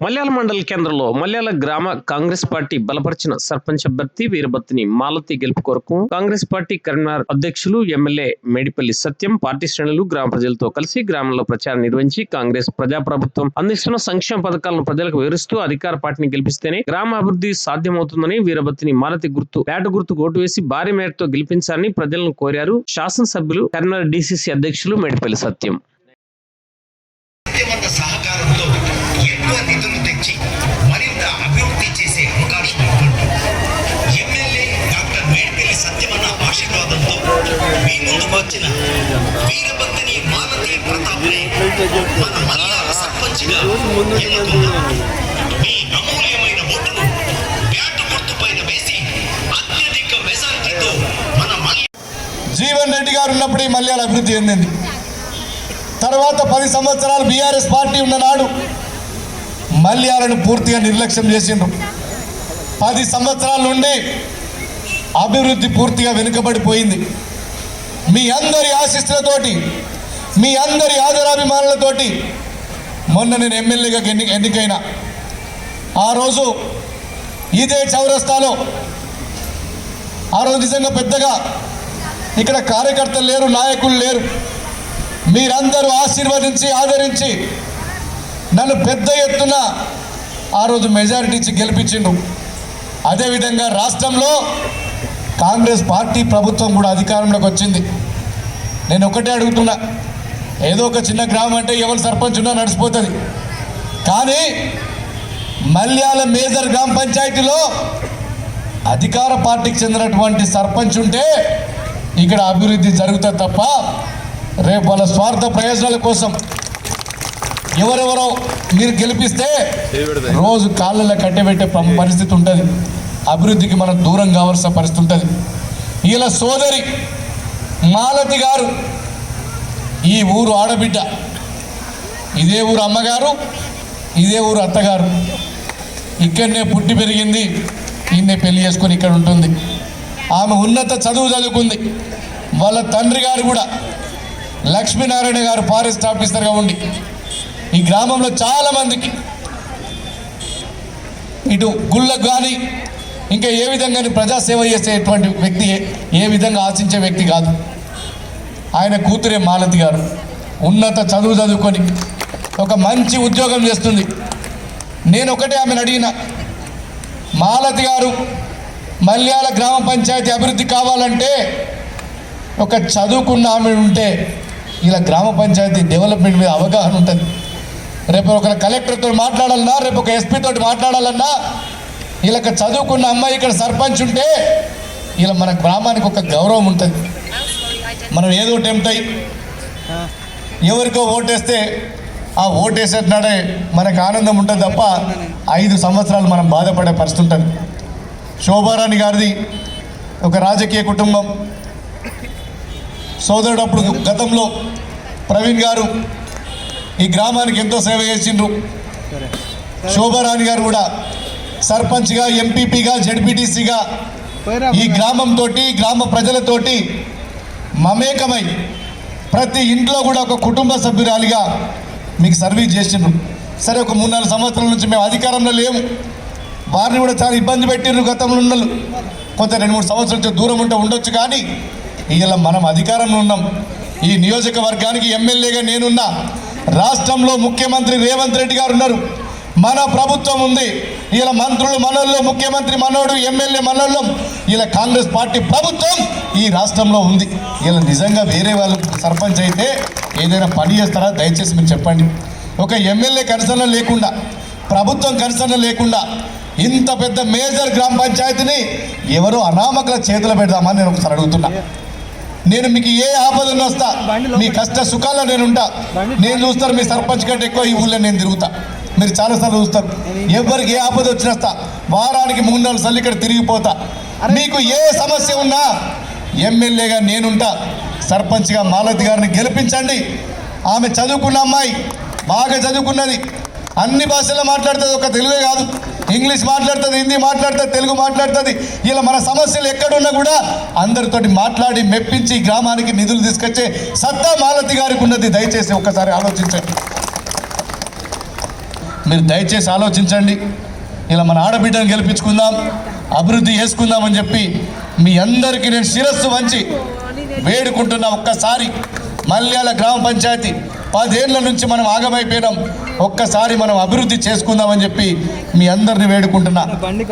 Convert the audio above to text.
మల్యాల మండల కేంద్రంలో మల్యాల గ్రామ కాంగ్రెస్ పార్టీ బలపరిచిన సర్పంచ్ అభ్యర్థి వీరభద్రిని మాలతి గెలుపు కొరకు కాంగ్రెస్ పార్టీ కరీంనగర్ అధ్యక్షులు ఎమ్మెల్యే మేడిపల్లి సత్యం పార్టీ శ్రేణులు గ్రామ ప్రజలతో కలిసి గ్రామంలో ప్రచారం నిర్వహించి కాంగ్రెస్ ప్రజాప్రభుత్వం అందిస్తున్న సంక్షేమ పథకాలను ప్రజలకు వివరిస్తూ అధికార పార్టీని గెలిపిస్తేనే గ్రామ అభివృద్ధి సాధ్యమవుతుందని వీరభద్రిని మాలతి పేట గుర్తు ఓటు వేసి భారీ మేరతో గెలిపించాలని ప్రజలను కోరారు శాసనసభ్యులు కరీంనగర్ డీసీసీ అధ్యక్షులు మేడిపల్లి సత్యం. సహకారంతో ఎక్కువ నిధులు తెచ్చి మరింత అభివృద్ధి చేసే అవకాశం ఉంటుంది. ఎమ్మెల్యే డాక్టర్ మేడిపల్లి సత్యమన్న ఆశీర్వాదంతో మీ ముందుకు వచ్చిన వీరభద్రిని మాలతి ప్రతాప్ని మన మల్యాల సర్పంచ్గా మీ అమూల్యమైన ఓటును బ్యాట్ గుర్తుపైన వేసి అత్యధిక మెజారిటీతో మన జీవన్ రెడ్డి గారు ఉన్నప్పుడు ఈ మల్యాల అభివృద్ధి చెందింది. తర్వాత 10 సంవత్సరాలు బీఆర్ఎస్ పార్టీ ఉన్న నాడు మల్యాలను పూర్తిగా నిర్లక్ష్యం చేసిండ్రు. 10 సంవత్సరాల నుండి అభివృద్ధి పూర్తిగా వెనుకబడిపోయింది. మీ అందరి ఆశీస్సులతోటి, మీ అందరి ఆదరాభిమానులతోటి మొన్న నేను ఎమ్మెల్యేగా ఎన్నికైనా ఆ రోజు ఇదే చౌరస్తాలో ఆ రోజు నిజంగా పెద్దగా ఇక్కడ కార్యకర్తలు లేరు, నాయకులు లేరు. మీరందరూ ఆశీర్వదించి ఆదరించి నన్ను పెద్ద ఎత్తున ఆ రోజు మెజారిటీ ఇచ్చి గెలిపించిండు. అదేవిధంగా రాష్ట్రంలో కాంగ్రెస్ పార్టీ ప్రభుత్వం కూడా అధికారంలోకి వచ్చింది. నేను ఒకటే అడుగుతున్నా, ఏదో ఒక చిన్న గ్రామం అంటే ఎవరు సర్పంచ్ ఉన్నా నడిచిపోతుంది. కానీ మల్యాల మేజర్ గ్రామ పంచాయతీలో అధికార పార్టీకి చెందినటువంటి సర్పంచ్ ఉంటే ఇక్కడ అభివృద్ధి జరుగుతుంది తప్ప రేపు వాళ్ళ స్వార్థ ప్రయోజనాల కోసం ఎవరెవరో మీరు గెలిపిస్తే రోజు కాళ్ళలో కట్టబెట్టే పరిస్థితి ఉంటుంది. అభివృద్ధికి మనం దూరం కావాల్సిన పరిస్థితి ఉంటుంది. వీళ్ళ సోదరి మాలతి గారు ఈ ఊరు ఆడబిడ్డ, ఇదే ఊరు అమ్మగారు, ఇదే ఊరు అత్తగారు. ఇక్కడనే పుట్టి పెరిగింది, ఈయన్నే పెళ్లి చేసుకొని ఇక్కడ ఉంటుంది. ఆమె ఉన్నత చదువు చదువుకుంది. వాళ్ళ తండ్రి గారు కూడా లక్ష్మీనారాయణ గారు ఫారెస్ట్ ఆఫీసర్గా ఉండి ఈ గ్రామంలో చాలామందికి ఇటు గుళ్ళకు కానీ ఇంకా ఏ విధంగా ప్రజాసేవ చేసేటువంటి వ్యక్తి, ఏ విధంగా ఆశించే వ్యక్తి కాదు. ఆయన కూతురే మాలతి గారు ఉన్నత చదువు చదువుకొని ఒక మంచి ఉద్యోగం చేస్తుంది. నేను ఒకటే ఆమెను అడిగిన, మాలతి గారు మల్యాల గ్రామ పంచాయతీ అభివృద్ధి కావాలంటే ఒక చదువుకున్న ఆమె ఉంటే ఇలా గ్రామ పంచాయతీ డెవలప్మెంట్ మీద అవగాహన ఉంటుంది. రేపు ఒక కలెక్టర్తో మాట్లాడాలన్నా, రేపు ఒక ఎస్పీ తోటి మాట్లాడాలన్నా ఇలా చదువుకున్న అమ్మాయి ఇక్కడ సర్పంచ్ ఉంటే ఇలా మన గ్రామానికి ఒక గౌరవం ఉంటుంది. మనం ఏదో టెంప్ట్ అయ్యి ఎవరికో ఓటేస్తే ఆ ఓటేసేటనాడే మనకు ఆనందం ఉంటుంది తప్ప 5 సంవత్సరాలు మనం బాధపడే పరిస్థితి ఉంటుంది. శోభారాణి గారిది ఒక రాజకీయ కుటుంబం. సోదరుడు అప్పుడు గతంలో ప్రవీణ్ గారు ఈ గ్రామానికి ఎంతో సేవ చేసిండ్రు. శోభారాణి గారు కూడా సర్పంచ్గా, ఎంపీపీగా, జడ్పీటీసీగా ఈ గ్రామంతో, గ్రామ ప్రజలతోటి మమేకమై ప్రతి ఇంట్లో కూడా ఒక కుటుంబ సభ్యురాలిగా మీకు సర్వీస్ చేసిండ్రు. సరే, ఒక 3-4 సంవత్సరాల నుంచి మేము అధికారంలో లేము, వారిని కూడా చాలా ఇబ్బంది పెట్టిండ్రు గతంలో ఉన్నలు. కొంత 2-3 సంవత్సరాల నుంచి దూరం ఉంటే ఉండొచ్చు, కానీ ఇలా మనం అధికారంలో ఉన్నాం. ఈ నియోజకవర్గానికి ఎమ్మెల్యేగా నేనున్నా, రాష్ట్రంలో ముఖ్యమంత్రి రేవంత్ రెడ్డి గారు ఉన్నారు, మన ప్రభుత్వం ఉంది. ఇలా మంత్రులు మనోళ్ళు, ముఖ్యమంత్రి మనోడు, ఎమ్మెల్యే మనోళ్ళు, ఇలా కాంగ్రెస్ పార్టీ ప్రభుత్వం ఈ రాష్ట్రంలో ఉంది. ఇలా నిజంగా వేరే వాళ్ళు సర్పంచ్ అయితే ఏదైనా పని చేస్తారా? దయచేసి మీరు చెప్పండి. ఒక ఎమ్మెల్యే కన్సర్న్ లేకుండా, ప్రభుత్వం కన్సర్న్ లేకుండా ఇంత పెద్ద మేజర్ గ్రామ పంచాయతీని ఎవరో అనామకుల చేతులు పెడదామని నేను ఒకసారి అడుగుతున్నా. నేను మీకు ఏ ఆపదను వస్తా, మీ కష్ట సుఖాల్లో నేను ఉంటా. నేను చూస్తారు, మీ సర్పంచ్ కంటే ఎక్కువ ఈ ఊళ్ళో నేను తిరుగుతా. మీరు చాలాసార్లు చూస్తారు. ఎవరికి ఏ ఆపద వచ్చినస్తా, వారానికి 3-4 సార్లు ఇక్కడ తిరిగిపోతా. మీకు ఏ సమస్య ఉన్నా ఎమ్మెల్యేగా నేనుంటా. సర్పంచ్గా మాలతి గారిని గెలిపించండి. ఆమె చదువుకున్న అమ్మాయి, బాగా చదువుకున్నది, అన్ని భాషల్లో మాట్లాడుతుంది, ఒక తెలుగే కాదు, ఇంగ్లీష్ మాట్లాడుతుంది, హిందీ మాట్లాడుతుంది, తెలుగు మాట్లాడుతుంది. ఇలా మన సమస్యలు ఎక్కడున్నా కూడా అందరితోటి మాట్లాడి మెప్పించి గ్రామానికి నిధులు తీసుకొచ్చే సత్తా మాలతి గారికి ఉన్నది. దయచేసి ఒక్కసారి ఆలోచించండి. మీరు దయచేసి ఆలోచించండి. ఇలా మన ఆడబిడ్డను గెలిపించుకుందాం, అభివృద్ధి చేసుకుందామని చెప్పి మీ అందరికీ నేను శిరస్సు వంచి వేడుకుంటున్నా. ఒక్కసారి మల్యాల గ్రామ పంచాయతీ 10 ఏళ్ల నుంచి మనం ఆగమైపోయినాం, ఒక్కసారి మనం అభివృద్ధి చేసుకుందామని చెప్పి మీ అందరిని వేడుకుంటున్నా.